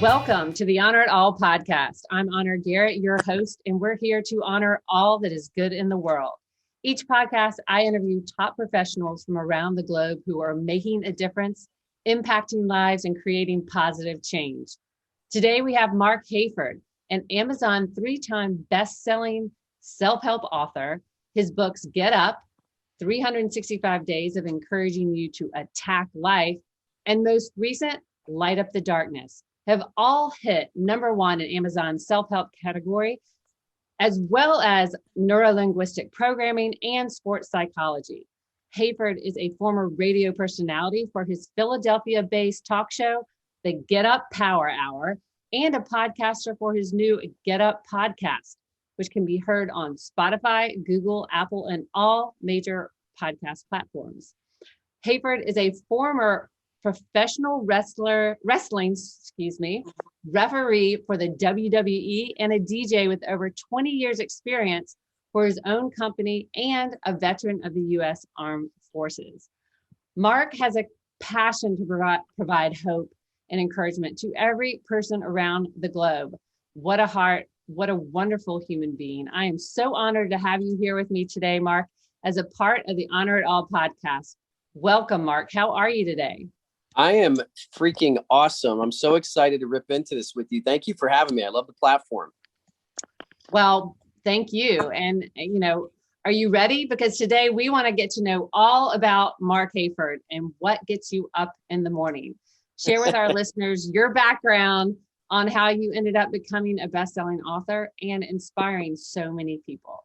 Welcome to the Honor It All podcast. I'm Honor Garrett, your host, and we're here to honor all that is good in the world. Each podcast, I interview top professionals from around the globe who are making a difference, impacting lives, and creating positive change. Today, we have Marc Hayford, an Amazon 3-time best-selling self-help author. His books, Get Up, 365 Days of Encouraging You to Attack Life, and most recent, Light Up the Darkness, have all hit #1 in Amazon's self-help category, as well as neurolinguistic programming and sports psychology. Hayford is a former radio personality for his Philadelphia-based talk show, The Get Up Power Hour, and a podcaster for his new Get Up podcast, which can be heard on Spotify, Google, Apple, and all major podcast platforms. Hayford is a former professional wrestling referee for the WWE and a DJ with over 20 years experience for his own company and a veteran of the U.S. Armed Forces. Marc has a passion to provide hope and encouragement to every person around the globe. What a heart, what a wonderful human being. I am so honored to have you here with me today, Marc, as a part of the Honor It All podcast. Welcome, Marc. How are you today? I am freaking awesome. I'm so excited to rip into this with you. Thank you for having me. I love the platform. Well, thank you. And, are you ready? Because today we want to get to know all about Marc Hayford and what gets you up in the morning. Share with our listeners your background on how you ended up becoming a best-selling author and inspiring so many people.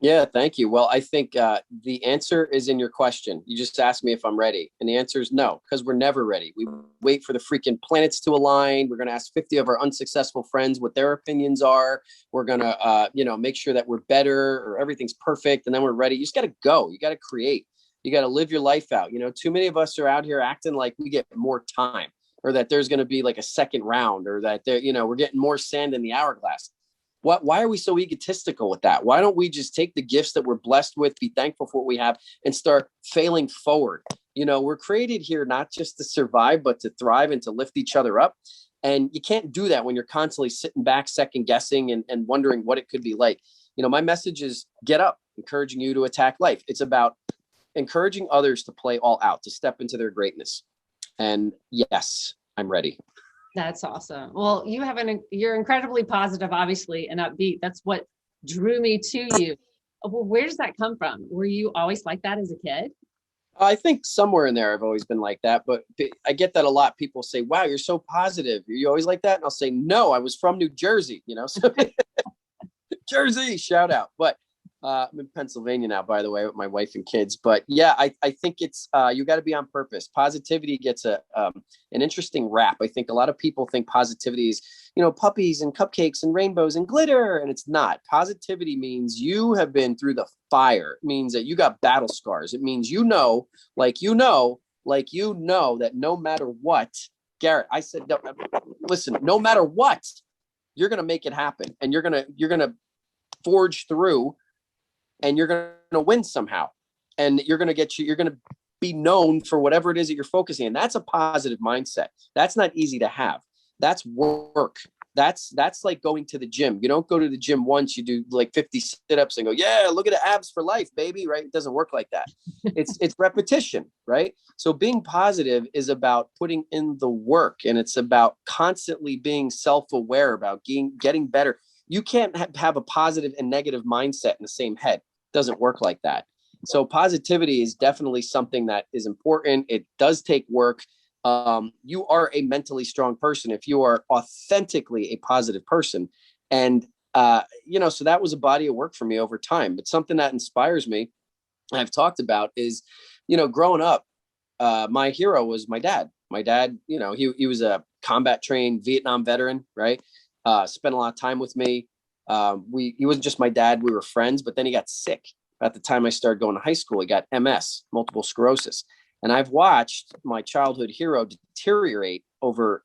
Yeah, thank you. Well, I think the answer is in your question. You just asked me if I'm ready. And the answer is no, because we're never ready. We wait for the freaking planets to align. We're going to ask 50 of our unsuccessful friends what their opinions are. We're going to, make sure that we're better or everything's perfect. And then we're ready. You just got to go. You got to create. You got to live your life out. Too many of us are out here acting like we get more time, or that there's going to be like a second round, or that we're getting more sand in the hourglass. Why are we so egotistical with that? Why don't we just take the gifts that we're blessed with, be thankful for what we have, and start failing forward? We're created here not just to survive, but to thrive and to lift each other up. And you can't do that when you're constantly sitting back, second guessing and wondering what it could be like. My message is get up, encouraging you to attack life. It's about encouraging others to play all out, to step into their greatness. And yes, I'm ready. That's awesome. Well, you're incredibly positive, obviously, and upbeat. That's what drew me to you. Well, where does that come from? Were you always like that as a kid? I think somewhere in there, I've always been like that, but I get that a lot. People say, wow, you're so positive. Are you always like that? And I'll say, no, I was from New Jersey, so Jersey, shout out. But I'm in Pennsylvania now, by the way, with my wife and kids. But yeah, I think it's you got to be on purpose. Positivity gets an interesting rap. I think a lot of people think positivity is, puppies and cupcakes and rainbows and glitter, and it's not. Positivity means you have been through the fire. It means that you got battle scars. It means that no matter what, Garrett, I said, no, listen, no matter what, you're gonna make it happen, and you're gonna forge through. And you're going to win somehow, and you're going to be known for whatever it is that you're focusing on. That's a positive mindset. That's not easy to have. That's work. That's like going to the gym. You don't go to the gym once, you do like 50 sit-ups and go, yeah, look at the abs for life, baby. Right. It doesn't work like that. It's repetition. Right. So being positive is about putting in the work, and it's about constantly being self-aware about getting better. You can't have a positive and negative mindset in the same head. It doesn't work like that. So positivity is definitely something that is important. It does take work. You are a mentally strong person if you are authentically a positive person. And, so that was a body of work for me over time. But something that inspires me, I've talked about, is, growing up, my hero was my dad. My dad, he was a combat trained Vietnam veteran, right? Spent a lot of time with me. He wasn't just my dad. We were friends, but then he got sick. At the time I started going to high school, he got MS, multiple sclerosis. And I've watched my childhood hero deteriorate over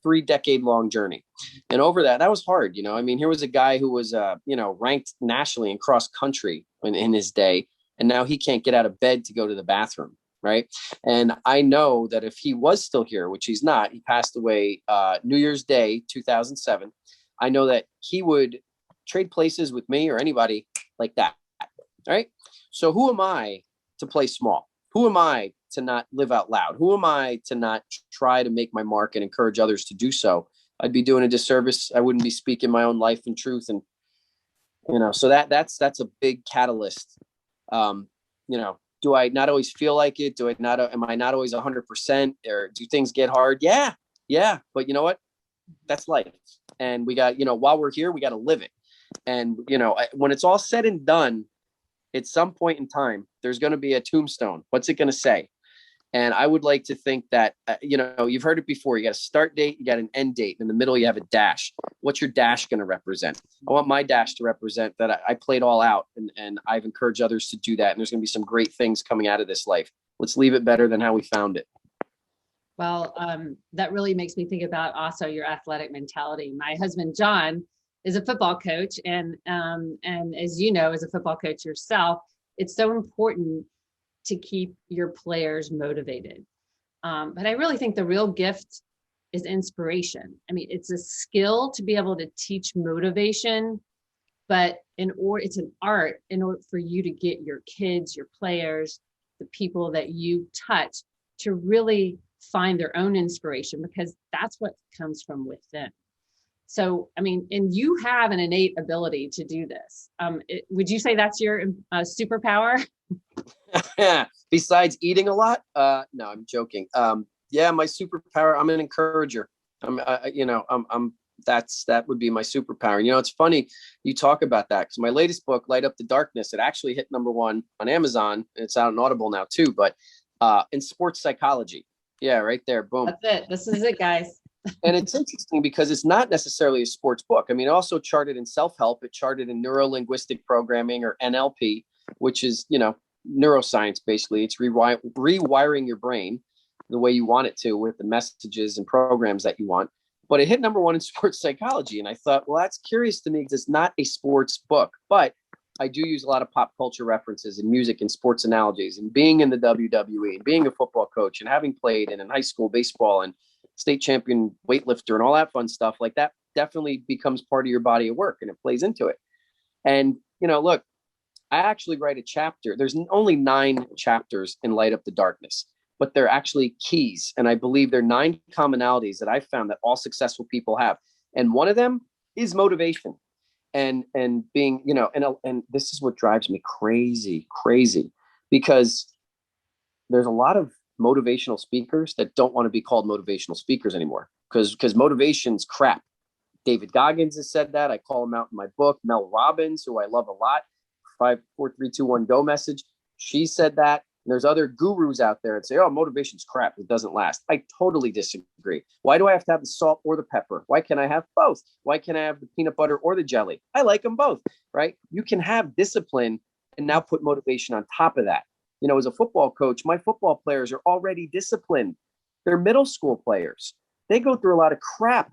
3-decade-long journey. And over that was hard. Here was a guy who was, ranked nationally and cross country in his day. And now he can't get out of bed to go to the bathroom. right? And I know that if he was still here, which he's not, he passed away New Year's Day 2007. I know that he would trade places with me or anybody like that, right? So who am I to play small? Who am I to not live out loud? Who am I to not try to make my mark and encourage others to do so? I'd be doing a disservice. I wouldn't be speaking my own life and truth. And, so that's a big catalyst. Do I not always feel like it? Am I not always 100%, or do things get hard? Yeah. But you know what? That's life. And we got, while we're here, we got to live it. And, when it's all said and done, at some point in time, there's going to be a tombstone. What's it going to say? And I would like to think that, you've heard it before. You got a start date, you got an end date. In the middle, you have a dash. What's your dash going to represent? I want my dash to represent that I played all out, and I've encouraged others to do that. And there's going to be some great things coming out of this life. Let's leave it better than how we found it. Well, that really makes me think about also your athletic mentality. My husband, John, is a football coach. And as you know, as a football coach yourself, it's so important to keep your players motivated. But I really think the real gift is inspiration. I mean, it's a skill to be able to teach motivation, but it's an art in order for you to get your kids, your players, the people that you touch to really find their own inspiration, because that's what comes from within. So, I mean, and you have an innate ability to do this. Would you say that's your superpower? Besides eating a lot? No, I'm joking. Yeah, my superpower, I'm an encourager. That would be my superpower. And, it's funny you talk about that, because my latest book, Light Up the Darkness, it actually hit #1 on Amazon. It's out on Audible now too, but in sports psychology. Yeah, right there. Boom. That's it. This is it, guys. And it's interesting because it's not necessarily a sports book. I mean, it also charted in self-help. It charted in neuro-linguistic programming, or NLP, which is, neuroscience. Basically, it's rewiring your brain the way you want it to, with the messages and programs that you want. But it hit #1 in sports psychology. And I thought, well, that's curious to me, because it's not a sports book, but I do use a lot of pop culture references and music and sports analogies, and being in the WWE and being a football coach and having played in high school baseball and state champion weightlifter and all that fun stuff like that definitely becomes part of your body of work, and it plays into it. And, look, I actually write a chapter. There's only 9 chapters in Light Up the Darkness, but they're actually keys. And I believe there are 9 commonalities that I found that all successful people have. And one of them is motivation. And being, and this is what drives me crazy, because there's a lot of motivational speakers that don't want to be called motivational speakers anymore, because motivation's crap. David Goggins has said that. I call him out in my book. Mel Robbins, who I love a lot, 5, 4, 3, 2, 1, go message. She said that. And there's other gurus out there that say, oh, motivation's crap, it doesn't last. I totally disagree. Why do I have to have the salt or the pepper? Why can't I have both? Why can't I have the peanut butter or the jelly? I like them both, right? You can have discipline and now put motivation on top of that. As a football coach, my football players are already disciplined. They're middle school players. They go through a lot of crap.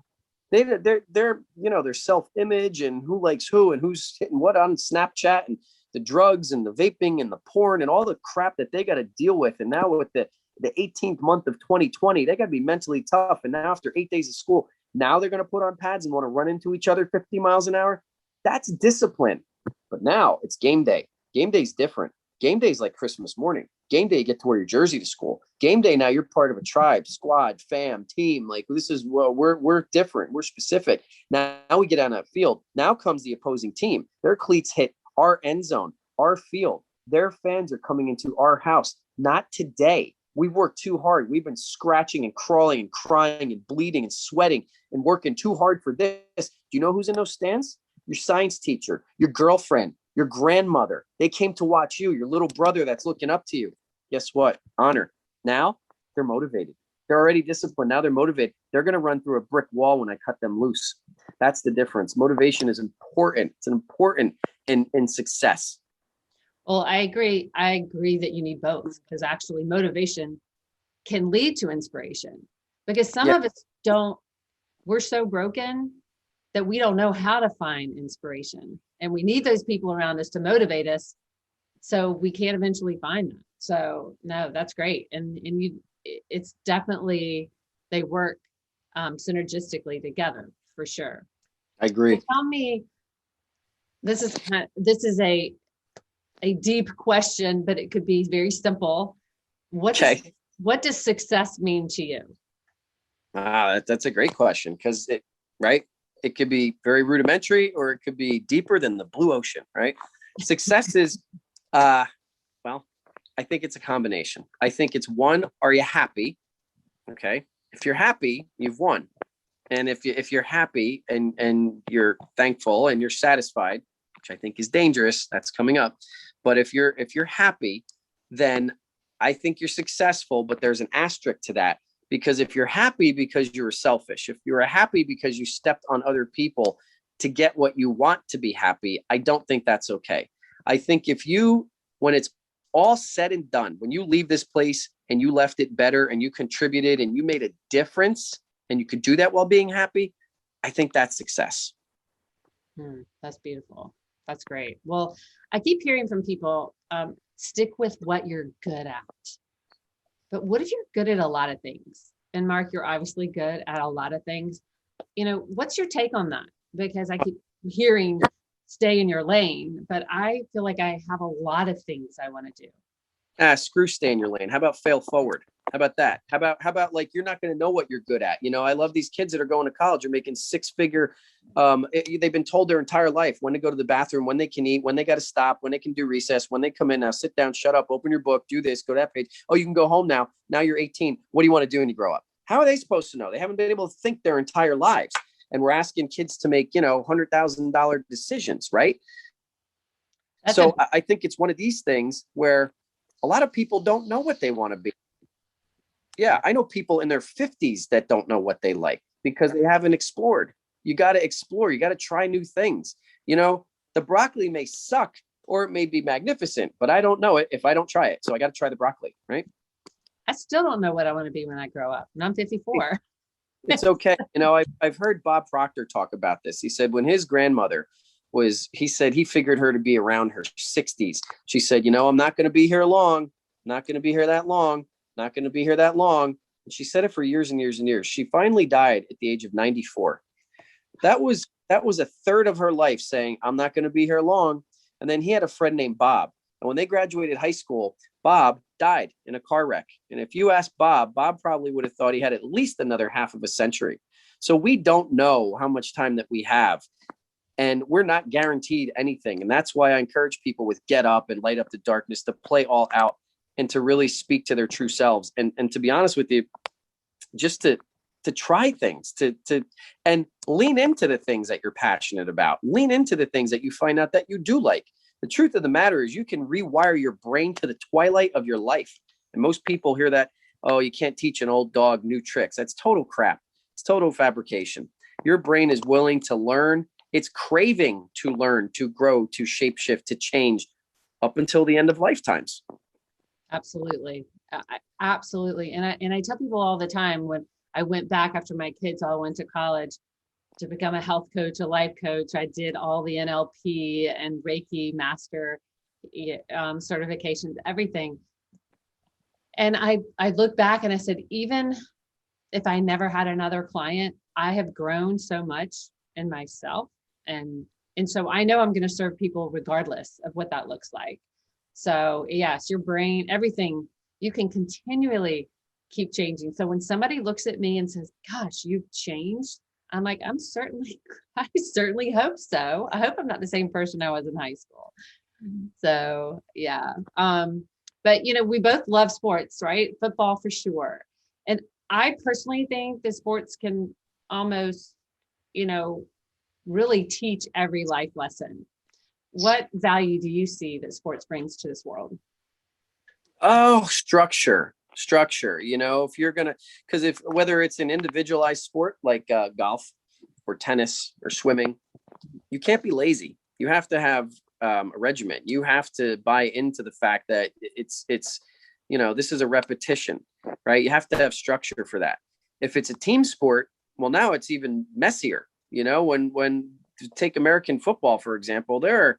They're their self-image and who likes who and who's hitting what on Snapchat, and the drugs and the vaping and the porn and all the crap that they got to deal with. And now with the 18th month of 2020, they got to be mentally tough. And now after 8 days of school, now they're going to put on pads and want to run into each other 50 miles an hour. That's discipline. But now it's game day. Game day's different. Game day is like Christmas morning. Game day, you get to wear your jersey to school. Game day, now you're part of a tribe, squad, fam, team. Like, this is, well, we're different. We're specific. Now we get on that field. Now comes the opposing team. Their cleats hit our end zone, our field. Their fans are coming into our house. Not today. We've worked too hard. We've been scratching and crawling and crying and bleeding and sweating and working too hard for this. Do you know who's in those stands? Your science teacher, your girlfriend, your grandmother. They came to watch you, your little brother that's looking up to you. Guess what? Honor. Now they're motivated. They're already disciplined. Now they're motivated. They're going to run through a brick wall when I cut them loose. That's the difference. Motivation is important. It's important in success. Well, I agree. I agree that you need both, because actually motivation can lead to inspiration, because some of us don't, we're so broken that we don't know how to find inspiration, and we need those people around us to motivate us so we can eventually find them. So no, that's great. And it's definitely, they work synergistically together for sure. I agree. So tell me, this is a deep question, but it could be very simple. Okay. What does success mean to you? That's a great question, because it could be very rudimentary, or it could be deeper than the blue ocean, right? Success is, well, I think it's a combination. I think it's one, are you happy? Okay. If you're happy, you've won. And if you're happy and you're thankful and you're satisfied, which I think is dangerous, that's coming up. But if you're happy, then I think you're successful. But there's an asterisk to that, because if you're happy because you were selfish, if you're happy because you stepped on other people to get what you want to be happy, I don't think that's okay. I think when it's all said and done, when you leave this place and you left it better and you contributed and you made a difference, and you could do that while being happy, I think that's success. That's beautiful. That's great. Well, I keep hearing from people, stick with what you're good at. But what if you're good at a lot of things? And Marc, you're obviously good at a lot of things. What's your take on that? Because I keep hearing stay in your lane, but I feel like I have a lot of things I want to do. Screw stay in your lane. How about fail forward? How about that? How about like, you're not going to know what you're good at. I love these kids that are going to college, are making six-figure. They've been told their entire life when to go to the bathroom, when they can eat, when they got to stop, when they can do recess, when they come in. Now sit down, shut up, open your book, do this, go to that page. Oh, you can go home now. Now you're 18. What do you want to do when you grow up? How are they supposed to know? They haven't been able to think their entire lives. And we're asking kids to make, $100,000 decisions, right? So I think it's one of these things where a lot of people don't know what they want to be. Yeah, I know people in their 50s that don't know what they like because they haven't explored. You got to explore. You got to try new things. The broccoli may suck or it may be magnificent, but I don't know it if I don't try it. So I got to try the broccoli, right? I still don't know what I want to be when I grow up, and I'm 54. It's okay. I've heard Bob Proctor talk about this. He said when his grandmother he said he figured her to be around her 60s. She said, I'm not going to be here long. Not going to be here that long. Not going to be here that long. And she said it for years and years and years. She finally died at the age of 94. That was a third of her life saying, I'm not going to be here long. And then he had a friend named Bob. And when they graduated high school, Bob died in a car wreck. And if you ask Bob probably would have thought he had at least another half of a century. So we don't know how much time that we have. And we're not guaranteed anything. And that's why I encourage people with Get Up and Light Up the Darkness to play all out and to really speak to their true selves. And to be honest with you, just to try things, and lean into the things that you're passionate about. Lean into the things that you find out that you do like. The truth of the matter is you can rewire your brain to the twilight of your life. And most people hear that, oh, you can't teach an old dog new tricks. That's total crap. It's total fabrication. Your brain is willing to learn. It's craving to learn, to grow, to shapeshift, to change up until the end of lifetimes. Absolutely. Absolutely. And I tell people all the time, when I went back after my kids all went to college to become a health coach, a life coach, I did all the NLP and Reiki master certifications, everything. And I look back and I said, even if I never had another client, I have grown so much in myself. And so I know I'm going to serve people regardless of what that looks like. So yes, your brain, everything, you can continually keep changing. So when somebody looks at me and says, gosh, you've changed, I'm like, I certainly hope so. I hope I'm not the same person I was in high school. So yeah. But we both love sports, right? Football for sure. And I personally think that sports can almost, really teach every life lesson. What value do you see that sports brings to this world? Oh, structure. If you're going to, because whether it's an individualized sport like golf or tennis or swimming, you can't be lazy. You have to have a regiment. You have to buy into the fact that it's this is a repetition, right? You have to have structure for that. If it's a team sport, well, now it's even messier. When take American football, for example, there are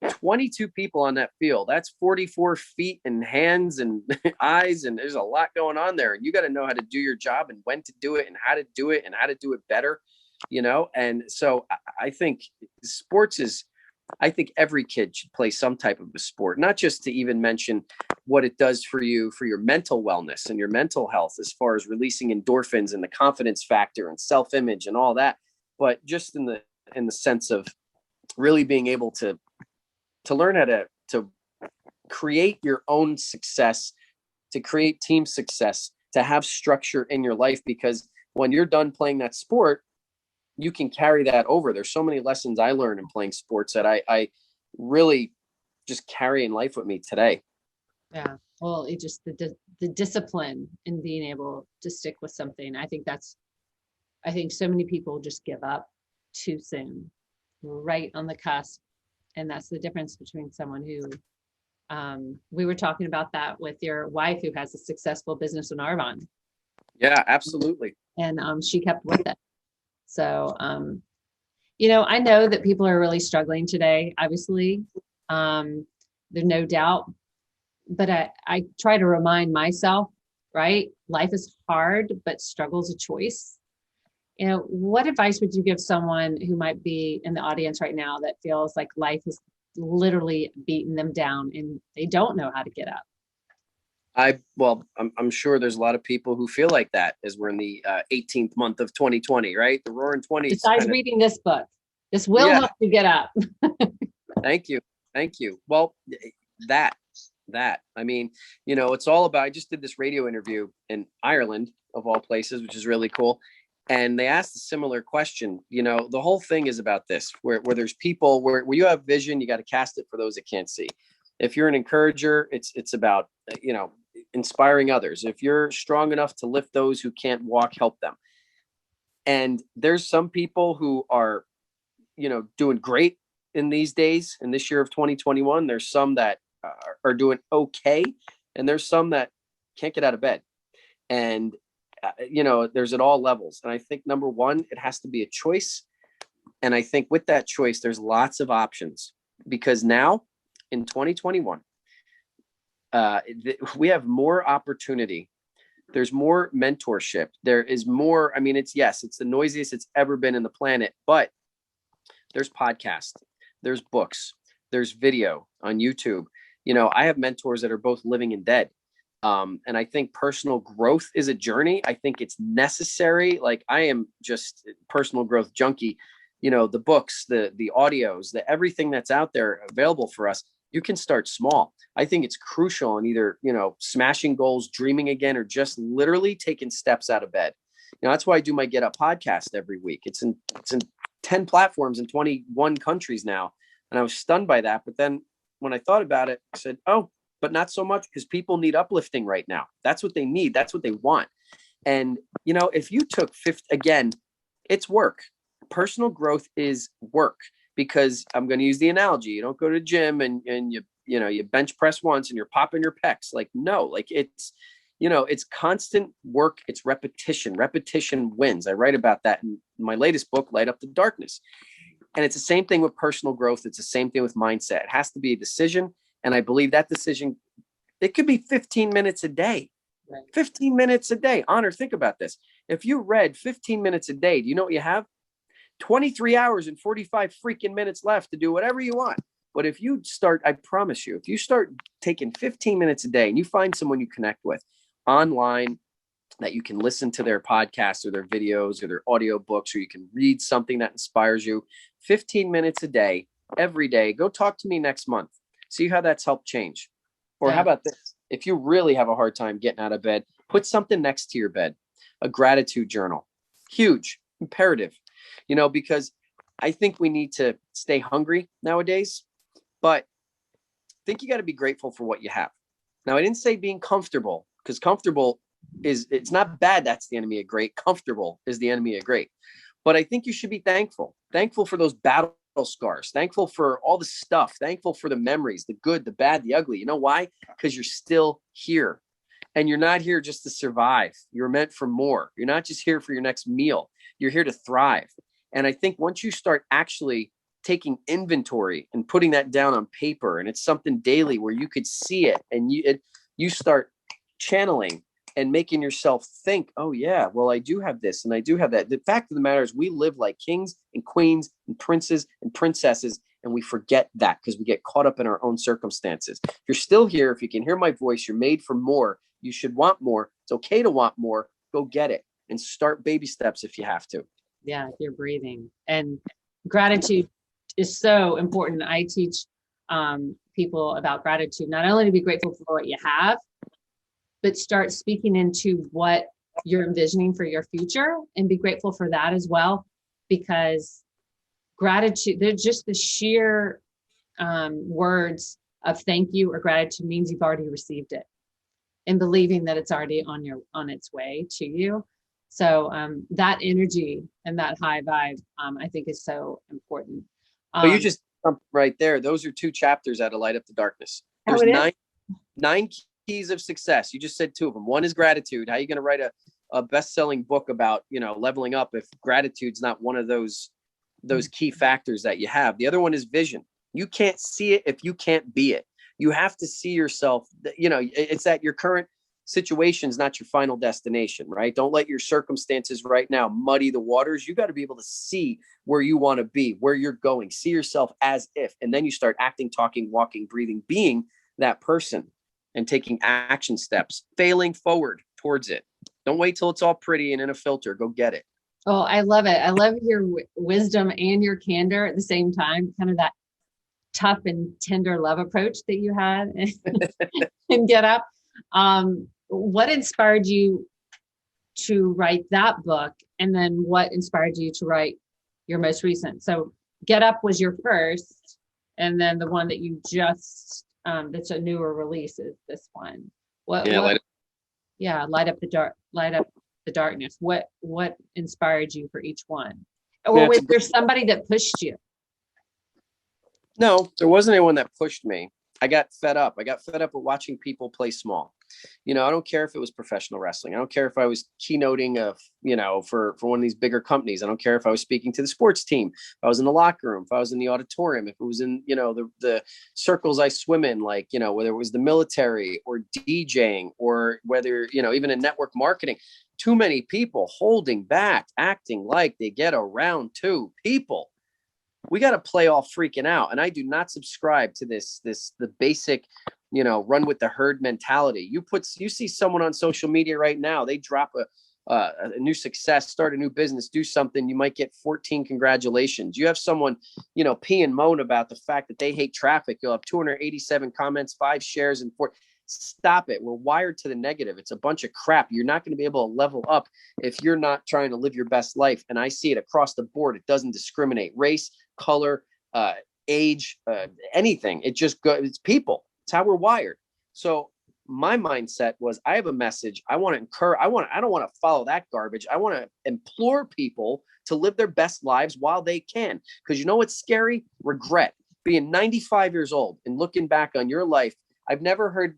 22 people on that field. That's 44 feet and hands and eyes. And there's a lot going on there. And you got to know how to do your job and when to do it and how to do it and how to do it better, you know? And so I think sports is, I think every kid should play some type of a sport, not just to even mention what it does for you, for your mental wellness and your mental health, as far as releasing endorphins and the confidence factor and self-image and all that, but just in the sense of really being able to learn how to create your own success, to create team success, to have structure in your life, because when you're done playing that sport, you can carry that over. There's so many lessons I learned in playing sports that I really just carry in life with me today. Yeah. Well, it just, the discipline in being able to stick with something. I think so many people just give up too soon, right on the cusp. And that's the difference between someone who, we were talking about that with your wife who has a successful business in Arvon. Yeah, absolutely. And she kept with it. So, I know that people are really struggling today, obviously. There's no doubt, but I try to remind myself, right? Life is hard, but struggle's a choice. What advice would you give someone who might be in the audience right now that feels like life has literally beaten them down and they don't know how to get up? I'm sure there's a lot of people who feel like that as we're in the 18th month of 2020, right? The roaring 20s. Besides reading this book, this will help you get up. Thank you. Well, I mean, it's all about, I just did this radio interview in Ireland of all places, which is really cool. And they asked a similar question. The whole thing is about this, where there's people where you have vision, you got to cast it for those that can't see. If you're an encourager, it's about, inspiring others. If you're strong enough to lift those who can't walk, help them. And there's some people who are, doing great in these days, in this year of 2021. There's some that are doing okay. And there's some that can't get out of bed. And, there's at all levels. And I think number one, it has to be a choice. And I think with that choice, there's lots of options, because now in 2021, we have more opportunity. There's more mentorship. There is more. I mean, it's the noisiest it's ever been in the planet, but there's podcasts, there's books, there's video on YouTube. I have mentors that are both living and dead. And I think personal growth is a journey. I think it's necessary. Like, I am just personal growth junkie. The books, the audios, everything that's out there available for us. You can start small. I think it's crucial in either, smashing goals, dreaming again, or just literally taking steps out of bed. That's why I do my Get Up podcast every week. It's in 10 platforms in 21 countries now. And I was stunned by that. But then when I thought about it, I said, oh, but not so much, because people need uplifting right now. That's what they need. That's what they want. And, if you took again, it's work. Personal growth is work. Because I'm going to use the analogy, you don't go to the gym and you bench press once and you're popping your pecs. Like, no, like it's constant work. It's repetition. Repetition wins. I write about that in my latest book, Light Up the Darkness. And it's the same thing with personal growth. It's the same thing with mindset. It has to be a decision. And I believe that decision, it could be 15 minutes a day. Right. 15 minutes a day. Honor, think about this. If you read 15 minutes a day, do you know what you have? 23 hours and 45 freaking minutes left to do whatever you want. But if you start, I promise you, if you start taking 15 minutes a day and you find someone you connect with online that you can listen to their podcasts or their videos or their audio books, or you can read something that inspires you, 15 minutes a day, every day, go talk to me next month. See how that's helped change. Or how about this? If you really have a hard time getting out of bed, put something next to your bed, a gratitude journal. Huge, imperative. Because I think we need to stay hungry nowadays, but I think you got to be grateful for what you have. Now, I didn't say being comfortable, because comfortable it's not bad. That's the enemy of great. Comfortable is the enemy of great. But I think you should be thankful for those battle scars, thankful for all the stuff, thankful for the memories, the good, the bad, the ugly. You know why? Because you're still here. And you're not here just to survive. You're meant for more. You're not just here for your next meal. You're here to thrive. And I think once you start actually taking inventory and putting that down on paper, and it's something daily where you could see it, and you start channeling and making yourself think, oh yeah, well, I do have this and I do have that. The fact of the matter is we live like kings and queens and princes and princesses, and we forget that because we get caught up in our own circumstances. If you're still here, if you can hear my voice, you're made for more. You should want more. It's okay to want more. Go get it and start baby steps if you have to. Yeah, you're breathing. And gratitude is so important. I teach people about gratitude, not only to be grateful for what you have, but start speaking into what you're envisioning for your future and be grateful for that as well. Because gratitude, they're just the sheer words of thank you or gratitude means you've already received it, and believing that it's already on its way to you. So that energy and that high vibe, I think is so important. But you just right there. Those are 2 chapters out of Light Up the Darkness. There's nine keys of success. You just said 2 of them. One is gratitude. How are you going to write a best-selling book about, leveling up if gratitude's not one of those key factors that you have? The other one is vision. You can't see it if you can't be it. You have to see yourself. It's that your current situation is not your final destination, right? Don't let your circumstances right now muddy the waters. You got to be able to see where you want to be, where you're going. See yourself as if, and then you start acting, talking, walking, breathing, being that person, and taking action steps, failing forward towards it. Don't wait till it's all pretty and in a filter. Go get it. Oh, I love it. I love your wisdom and your candor at the same time, kind of that tough and tender love approach that you had and Get Up. What inspired you to write that book? And then what inspired you to write your most recent? So Get Up was your first, and then the one that you just, that's a newer release is this one. Light Up the Darkness. What inspired you for each one? Or was there somebody that pushed you? No, there wasn't anyone that pushed me. I got fed up. I got fed up with watching people play small. I don't care if it was professional wrestling. I don't care if I was keynoting for one of these bigger companies. I don't care if I was speaking to the sports team, if I was in the locker room, if I was in the auditorium, if it was in, the circles I swim in, like, whether it was the military or DJing or whether, even in network marketing. Too many people holding back, acting like they get around to people. We got to play all freaking out. And I do not subscribe to the basic, run with the herd mentality. You see someone on social media right now, they drop a new success, start a new business, do something, you might get 14 congratulations. You have someone, pee and moan about the fact that they hate traffic. You'll have 287 comments, 5 shares, and 4. Stop it. We're wired to the negative. It's a bunch of crap. You're not going to be able to level up if you're not trying to live your best life. And I see it across the board. It doesn't discriminate race, color, age, anything. It's people. It's how we're wired. So my mindset was, I have a message. I want to encourage. I don't want to follow that garbage. I want to implore people to live their best lives while they can. Because you know what's scary? Regret. Being 95 years old and looking back on your life. I've never heard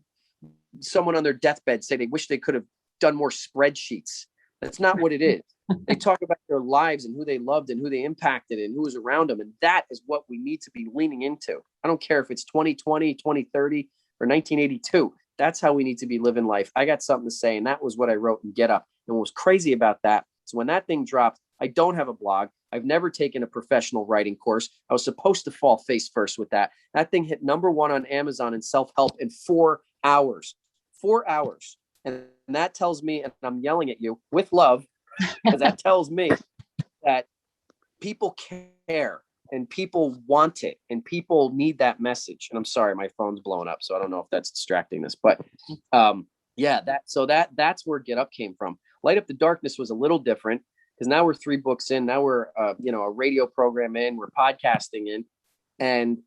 someone on their deathbed say they wish they could have done more spreadsheets. That's not what it is. They talk about their lives and who they loved and who they impacted and who was around them. And that is what we need to be leaning into. I don't care if it's 2020, 2030, or 1982. That's how we need to be living life. I got something to say, and that was what I wrote in Get Up. And what was crazy about that is when that thing dropped, I don't have a blog. I've never taken a professional writing course. I was supposed to fall face first with that. That thing hit #1 on Amazon in self-help in 4 hours. 4 hours. And that tells me, and I'm yelling at you with love, because that tells me that people care and people want it and people need that message. And I'm sorry, my phone's blowing up, so I don't know if that's distracting this, but that's where Get Up came from. Light Up the Darkness was a little different because now we're 3 books in. Now we're a radio program in, we're podcasting in, and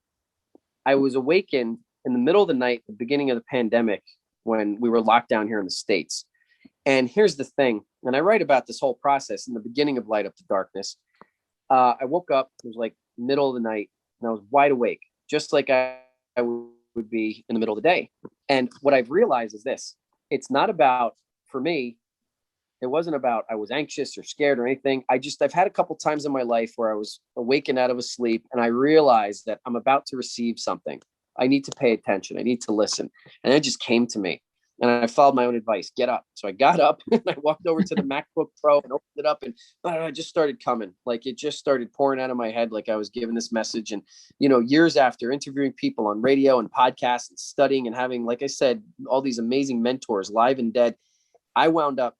I was awakened in the middle of the night, the beginning of the pandemic, when we were locked down here in the States. And here's the thing, and I write about this whole process in the beginning of Light Up the Darkness. I woke up, it was like middle of the night, and I was wide awake, just like I would be in the middle of the day. And what I've realized is this: it's not about, for me, It wasn't about I was anxious or scared or anything. I've had a couple times in my life where I was awakened out of a sleep and I realized that I'm about to receive something. I need to pay attention. I need to listen. And it just came to me. And I followed my own advice, get up. So I got up and I walked over to the MacBook Pro and opened it up and I just started coming. Like it just started pouring out of my head. Like I was given this message. And, years after interviewing people on radio and podcasts and studying and having, like I said, all these amazing mentors, live and dead, I wound up,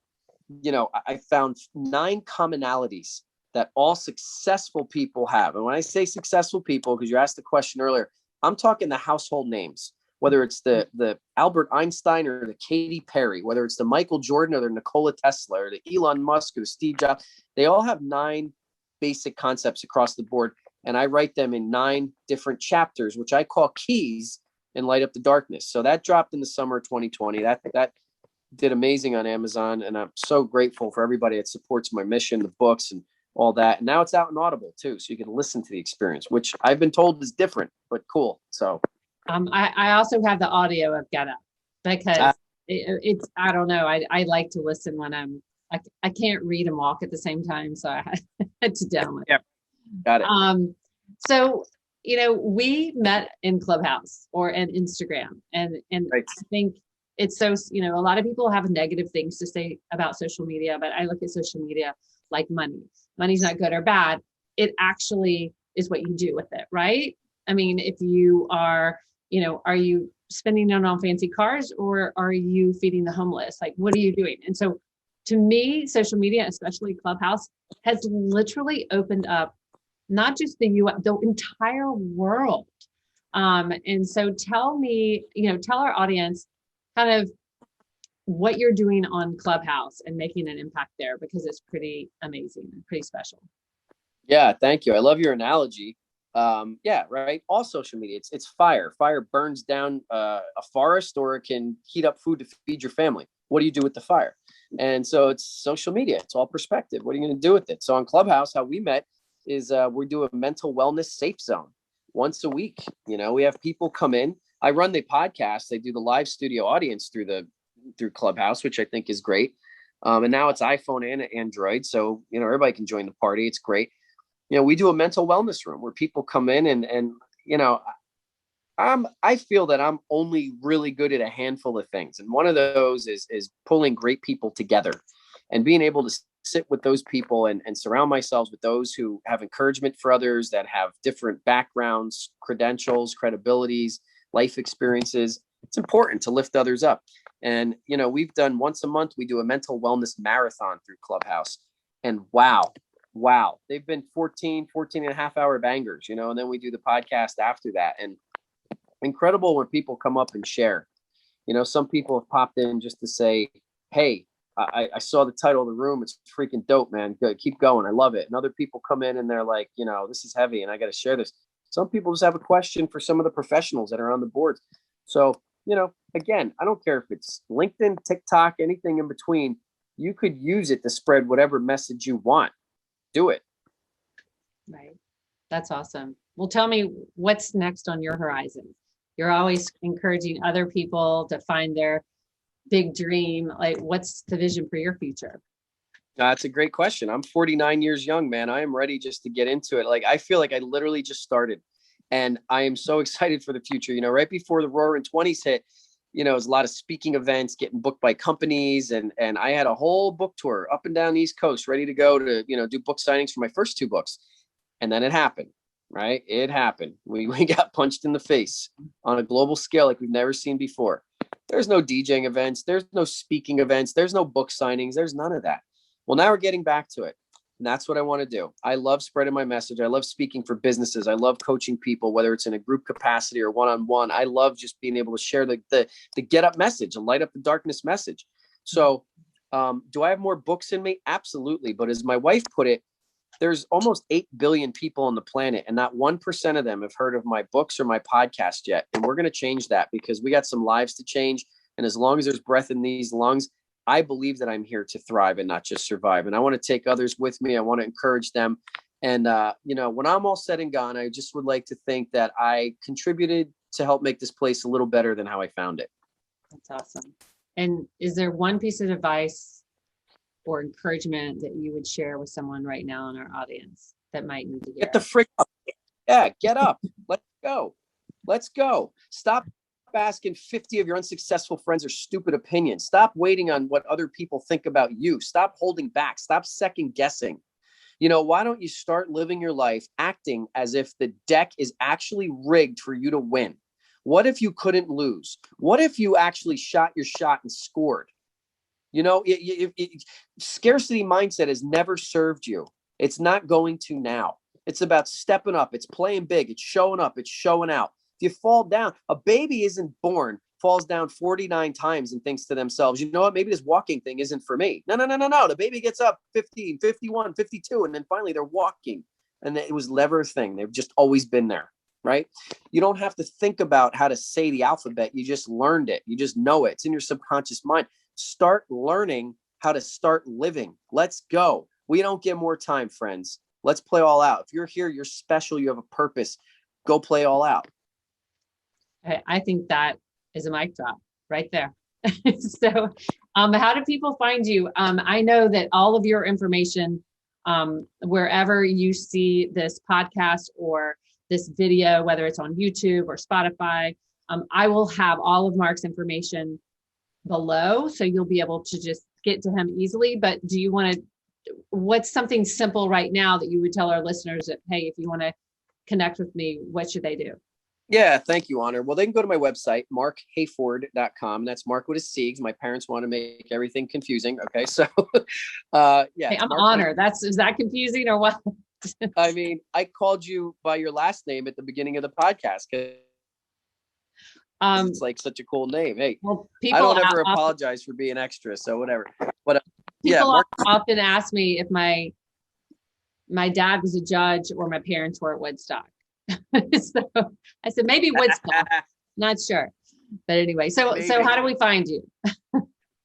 I found 9 commonalities that all successful people have. And when I say successful people, because you asked the question earlier, I'm talking the household names. Whether it's the Albert Einstein or the Katy Perry, whether it's the Michael Jordan or the Nikola Tesla or the Elon Musk or the Steve Jobs, they all have 9 basic concepts across the board. And I write them in 9 different chapters, which I call keys and light up the darkness. So that dropped in the summer of 2020. That did amazing on Amazon. And I'm so grateful for everybody that supports my mission, the books and all that. And now it's out in Audible too. So you can listen to the experience, which I've been told is different, but cool. So I also have the audio of Get Up because it's, I don't know. I like to listen when I can't read and walk at the same time. So I had to download. Yeah, got it. So, we met in Clubhouse or in Instagram and Right. I think it's so, a lot of people have negative things to say about social media, but I look at social media like money. Money's not good or bad. It actually is what you do with it. Right. I mean, if you are, are you spending it on fancy cars or are you feeding the homeless? Like, what are you doing? And so to me, social media, especially Clubhouse, has literally opened up not just the entire world. And so tell me, tell our audience kind of what you're doing on Clubhouse and making an impact there, because it's pretty amazing and pretty special. Yeah, thank you. I love your analogy. Yeah, right. All social media, it's fire. Fire burns down a forest, or it can heat up food to feed your family. What do you do with the fire? And so it's social media. It's all perspective. What are you going to do with it? So on Clubhouse, how we met is we do a mental wellness safe zone once a week. We have people come in. I run the podcast. They do the live studio audience through Clubhouse, which I think is great. And now it's iPhone and Android, so everybody can join the party. It's great. We do a mental wellness room where people come in and I feel that I'm only really good at a handful of things. And one of those is pulling great people together and being able to sit with those people and surround myself with those who have encouragement for others, that have different backgrounds, credentials, credibilities, life experiences. It's important to lift others up. And, we've done once a month, we do a mental wellness marathon through Clubhouse. And wow, they've been 14 and a half hour bangers, and then we do the podcast after that. And incredible when people come up and share. Some people have popped in just to say, hey, I saw the title of the room. It's freaking dope, man. Good. Keep going. I love it. And other people come in and they're like, this is heavy and I got to share this. Some people just have a question for some of the professionals that are on the boards. So, again, I don't care if it's LinkedIn, TikTok, anything in between. You could use it to spread whatever message you want. Do it. Right. That's awesome. Well, tell me what's next on your horizon. You're always encouraging other people to find their big dream. Like, what's the vision for your future? That's a great question. I'm 49 years young, man. I am ready just to get into it. Like, I feel like I literally just started and I am so excited for the future. Right before the Roaring 20s hit, there's a lot of speaking events, getting booked by companies. And I had a whole book tour up and down the East Coast, ready to go to, do book signings for my first 2 books. And then it happened, right? It happened. We got punched in the face on a global scale like we've never seen before. There's no DJing events. There's no speaking events. There's no book signings. There's none of that. Well, now we're getting back to it. And that's what I want to do. I love spreading my message. I love speaking for businesses. I love coaching people, whether it's in a group capacity or one-on-one. I love just being able to share the get up message and light up the darkness message. So do I have more books in me? Absolutely. But as my wife put it, there's almost 8 billion people on the planet, and not 1% of them have heard of my books or my podcast yet. And we're going to change that because we got some lives to change. And as long as there's breath in these lungs, I believe that I'm here to thrive and not just survive. And I want to take others with me. I want to encourage them. And, when I'm all said and gone, I just would like to think that I contributed to help make this place a little better than how I found it. That's awesome. And is there one piece of advice or encouragement that you would share with someone right now in our audience that might need to hear? Get the frick up. Yeah, get up. Let's go. Let's go. Stop asking 50 of your unsuccessful friends or stupid opinions. Stop waiting on what other people think about you. Stop holding back. Stop second guessing. Why don't you start living your life acting as if the deck is actually rigged for you to win? What if you couldn't lose? What if you actually shot your shot and scored? Scarcity mindset has never served you. It's not going to now. It's about stepping up. It's playing big. It's showing up. It's showing out. If you fall down, a baby isn't born, falls down 49 times and thinks to themselves, you know what, maybe this walking thing isn't for me. No. The baby gets up 15, 51, 52, and then finally they're walking. And it was never a thing. They've just always been there, right? You don't have to think about how to say the alphabet. You just learned it. You just know it. It's in your subconscious mind. Start learning how to start living. Let's go. We don't get more time, friends. Let's play all out. If you're here, you're special. You have a purpose. Go play all out. I think that is a mic drop right there. So how do people find you? I know that all of your information, wherever you see this podcast or this video, whether it's on YouTube or Spotify, I will have all of Marc's information below. So you'll be able to just get to him easily. But do you want to, what's something simple right now that you would tell our listeners that, hey, if you want to connect with me, what should they do? Yeah, thank you, Honor. Well, they can go to my website, marchayford.com. That's Marc with a C, because my parents want to make everything confusing. Okay, so yeah. Hey, I'm Honor. Is that confusing or what? I mean, I called you by your last name at the beginning of the podcast because it's like such a cool name. Hey, well, I don't ever apologize for being extra, so whatever. But people often ask me if my dad was a judge or my parents were at Woodstock. So I said, maybe Woodstock, not sure. But anyway, so how do we find you?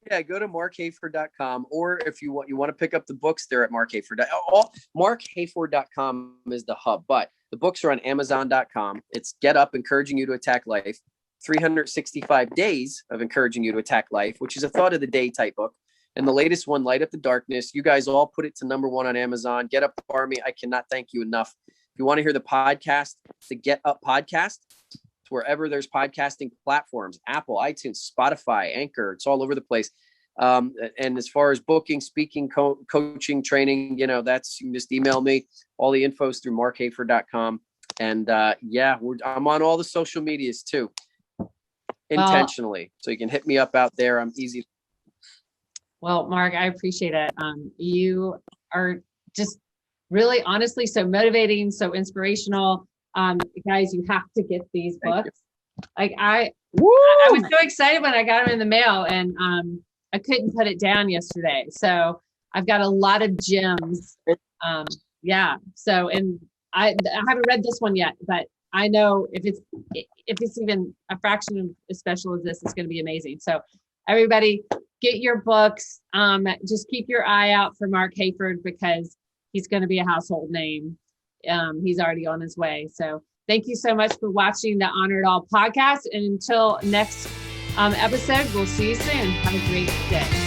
Yeah, go to marchayford.com, or if you want to pick up the books, they're at marchayford.com. Marchayford.com is the hub, but the books are on amazon.com. It's Get Up, Encouraging You to Attack Life, 365 Days of Encouraging You to Attack Life, which is a thought of the day type book. And the latest one, Light Up the Darkness. You guys all put it to #1 on Amazon. Get Up Army. I cannot thank you enough. If you want to hear the podcast, the Get Up podcast, it's wherever there's podcasting platforms, Apple, iTunes, Spotify, Anchor, it's all over the place. And as far as booking, speaking, coaching, training, that's, you can just email me. All the info's through marchayford.com. And I'm on all the social medias too, intentionally. So you can hit me up out there. I'm easy. Well, Marc, I appreciate it. You are just really, honestly, so motivating, so inspirational. Guys, you have to get these books. Like I was so excited when I got them in the mail, and I couldn't put it down yesterday. So I've got a lot of gems. So, and I haven't read this one yet, but I know if it's even a fraction of as special as this, it's going to be amazing. So everybody, get your books. Just keep your eye out for Marc Hayford, because he's going to be a household name. He's already on his way. So thank you so much for watching the Honor It All podcast. And until next episode, we'll see you soon. Have a great day.